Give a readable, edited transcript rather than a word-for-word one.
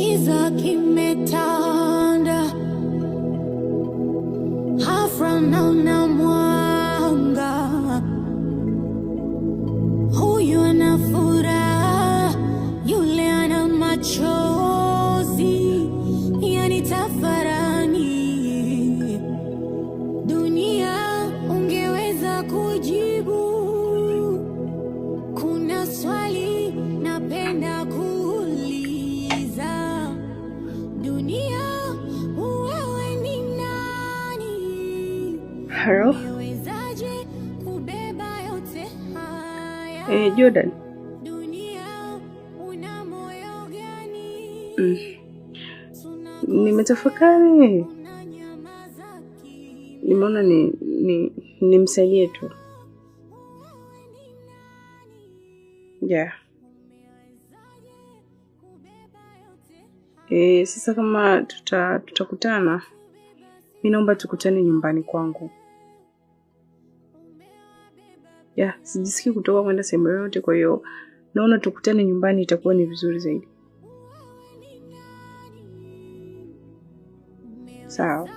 Giza kimetanda, hafra naona mwanga. Huyu ana furaha, yule ana machozi, yani tafarani. Dunia ungeweza kujibu, kuna swali napenda kuuliza. Dunia, wewe ni nani? Hello? Jordan. Nimetafakari. Nimeona nimsaidie tu. Yeah. Sasa kama tutakutana, mimi naomba tukutane nyumbani kwangu. Yeah, sijisikii kutoka kwenda sehemu yoyote, kwa hiyo naona tukutane nyumbani itakuwa ni vizuri zaidi. Sawa.